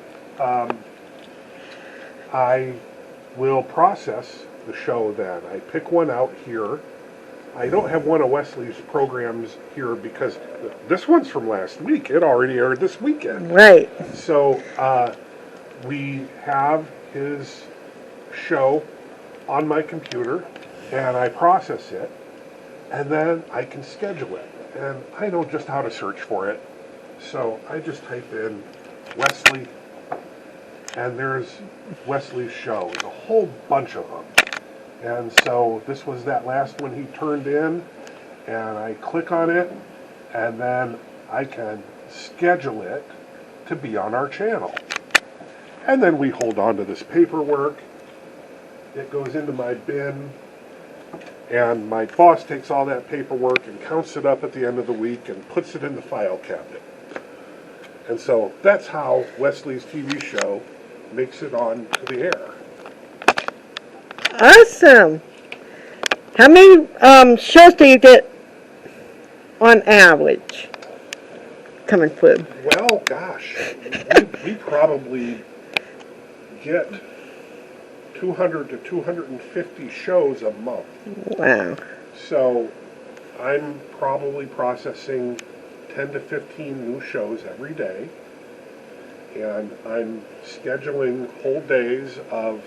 S19: I will process the show then. I pick one out here. I don't have one of Wesley's programs here because this one's from last week. It already aired this weekend.
S12: Right.
S19: So we have his show on my computer, and I process it, and then I can schedule it. And I know just how to search for it. So I just type in Wesley, and there's Wesley's show. There's a whole bunch of them. And so this was that last one he turned in, and I click on it, and then I can schedule it to be on our channel. And then we hold on to this paperwork. It goes into my bin, And my boss takes all that paperwork and counts it up at the end of the week and puts it in the file cabinet. And so that's how Wesley's TV show makes it on to the air.
S12: Awesome. How many shows do you get on average coming through?
S19: Well, gosh, we probably get 200 to 250 shows a month.
S12: Wow.
S19: So I'm probably processing 10 to 15 new shows every day. And I'm scheduling whole days of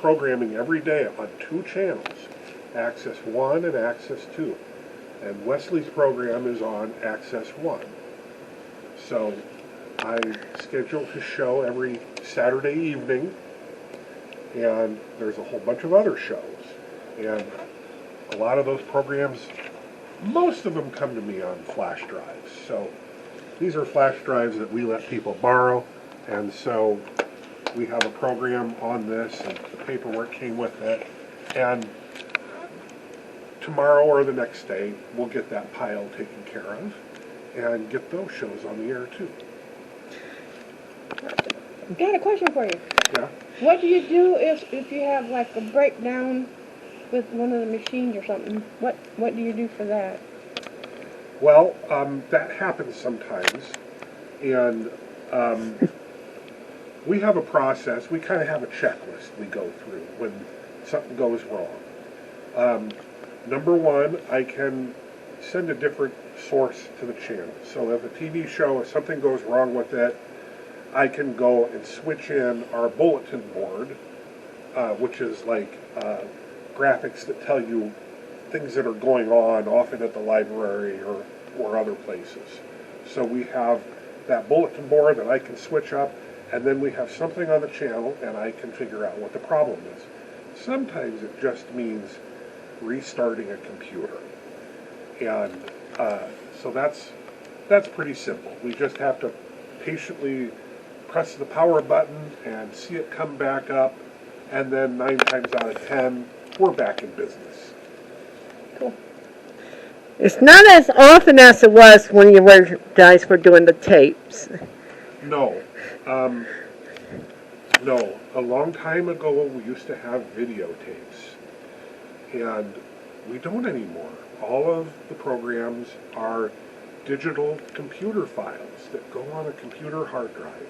S19: programming every day on 2 channels, Access 1 and Access 2. And Wesley's program is on Access 1. So I schedule his show every Saturday evening, and there's a whole bunch of other shows. And a lot of those programs, most of them come to me on flash drives. So these are flash drives that we let people borrow, and so we have a program on this, and the paperwork came with it. And tomorrow or the next day, we'll get that pile taken care of and get those shows on the air too.
S2: Got a question for you.
S19: Yeah.
S2: What do you do if you have like a breakdown with one of the machines or something? What do you do for that?
S19: Well, that happens sometimes, and we have a process. We kind of have a checklist we go through when something goes wrong. Number one, I can send a different source to the channel. So if a TV show, if something goes wrong with it, I can go and switch in our bulletin board, which is like graphics that tell you things that are going on often at the library or other places. So we have that bulletin board that I can switch up, and then we have something on the channel and I can figure out what the problem is. Sometimes it just means restarting a computer. And so that's pretty simple. We just have to patiently press the power button and see it come back up, and then 9 times out of 10, we're back in business.
S2: Cool.
S12: It's not as often as it was when you guys were doing the tapes.
S19: No. No. A long time ago, we used to have videotapes, and we don't anymore. All of the programs are digital computer files that go on a computer hard drive.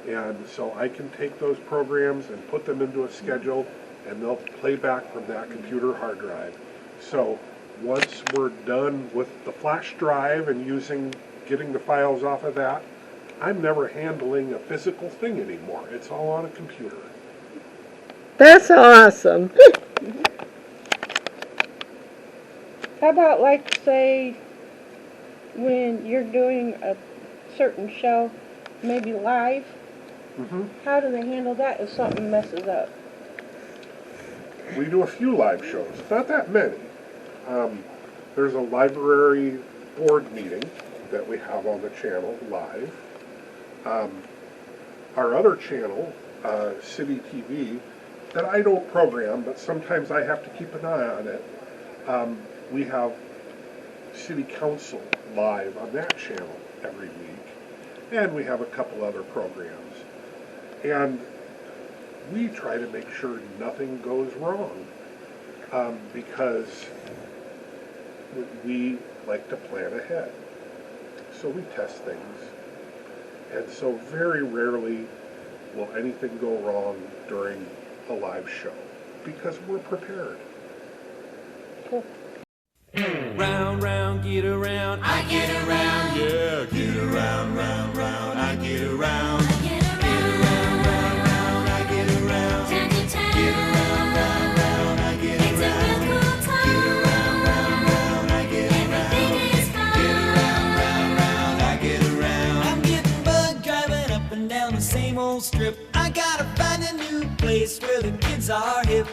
S19: And so I can take those programs and put them into a schedule, and they'll play back from that computer hard drive. So once we're done with the flash drive and getting the files off of that, I'm never handling a physical thing anymore. It's all on a computer.
S12: That's awesome.
S2: How about like say when you're doing a certain show, maybe live? How do they handle that if something messes up?
S19: We do a few live shows, not that many. There's a library board meeting that we have on the channel live. Our other channel, City TV, that I don't program, but sometimes I have to keep an eye on it. We have City Council live on that channel every week, and we have a couple other programs. And we try to make sure nothing goes wrong, because we like to plan ahead. So we test things. And so very rarely will anything go wrong during a live show, because we're prepared.
S2: Cool.
S11: Round, round, get around. I get around. Yeah, get around, round, round. I get around. Get around, round, round. I get around. Get around, round, round. I get around. Get around, round, round. I get around. Get around, round, round. I get around. I'm getting bug driving up and down the same old strip. I gotta find a new place where the kids are hip.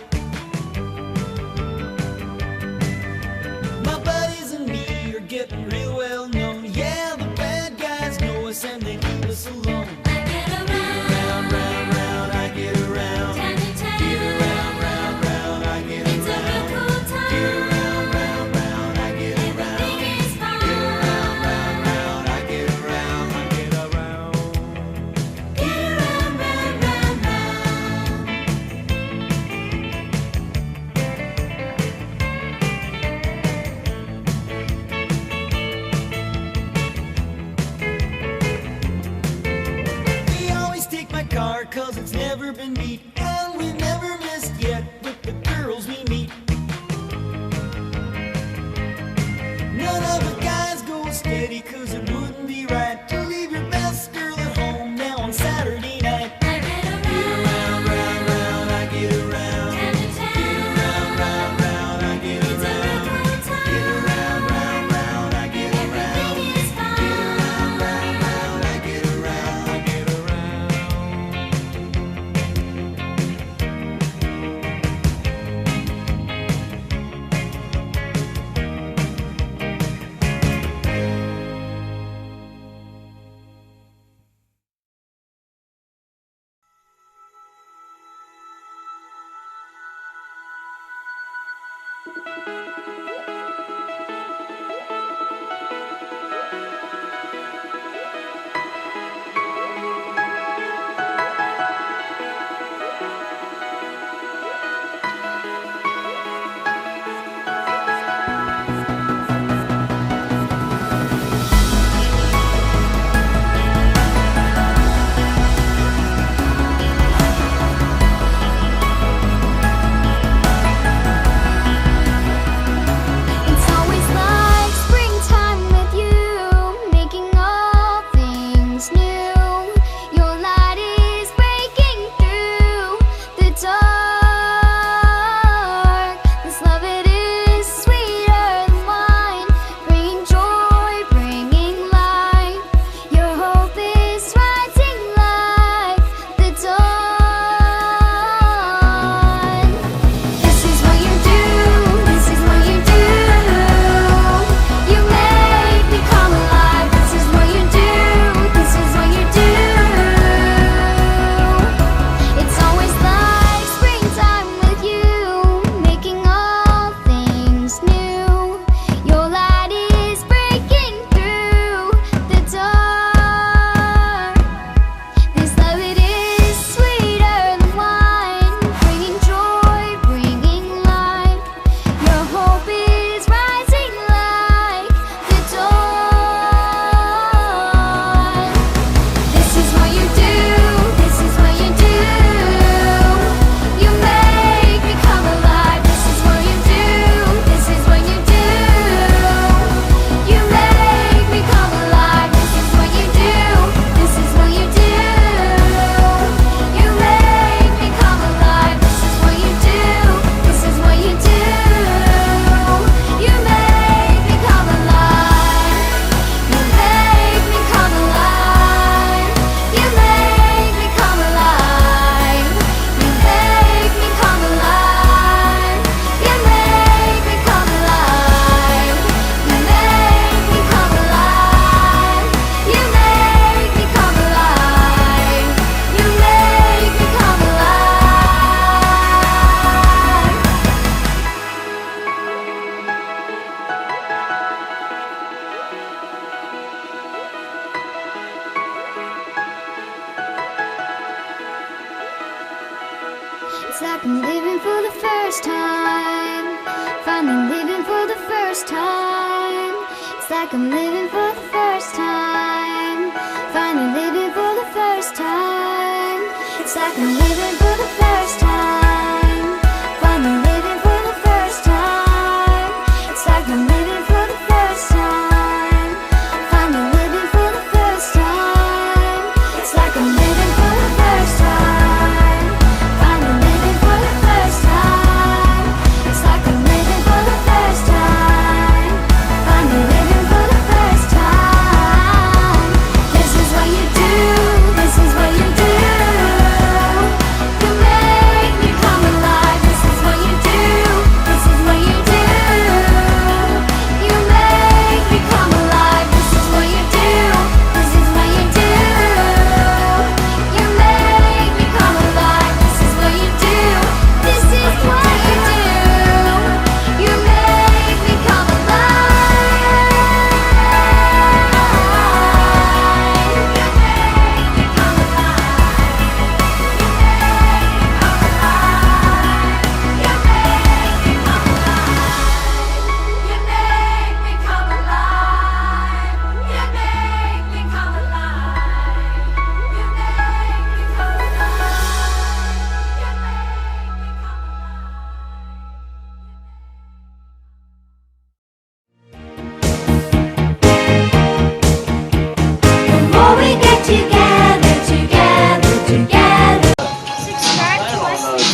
S11: Getting real well known. Yeah, the bad guys know us and they leave us alone. I get around, round, round, round. I get around. Get around, round, round. I get are, 'cause it's never been beat. And we've never missed yet with the girls we meet. None of the guys go steady, 'cause it wouldn't be right to leave your best girl at home now on Saturday night. I get around, round, round, I get around. Get around, round, round, I get around. Get around, round, round, I get around. Get around, round, round, I get around. I get around.
S9: It's always like springtime with you, making all things new. Your light is breaking through the dark. This love, it is sweeter than wine, bringing joy, bringing light. Your hope is rising like the dawn. This is what you do, this is what you do. You make me come alive. This is what you do, this is what you do. It's always like springtime with you, making all things new. Your light is breaking through the dark. This love, it is sweeter than wine, bringing joy, bringing light. Your hope is rising like the dawn. This is what you do, this is what you do. You make me come alive. This is what you do, this is what you do. You make me come alive. This is what you do, this is what you do. You make me come alive. This is what you do, this is what you do. You make me come alive. You make me come alive. You make me come alive. You make me come alive. You make me come alive. You make me come alive. You make me come alive. You make me come alive. It's like I'm living for the first time, finally living for the first time. It's like I'm living for the first time, finally living for the first time. It's like I'm living for the first time, finally living for the first time. It's like I'm living for the first time, finally living for the first time. It's like I'm living for the first time, finally living for the first time. It's like I'm living for the first time, finally living for the first time. This is what you do, this is what you do. You make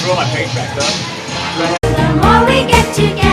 S9: The more we get together.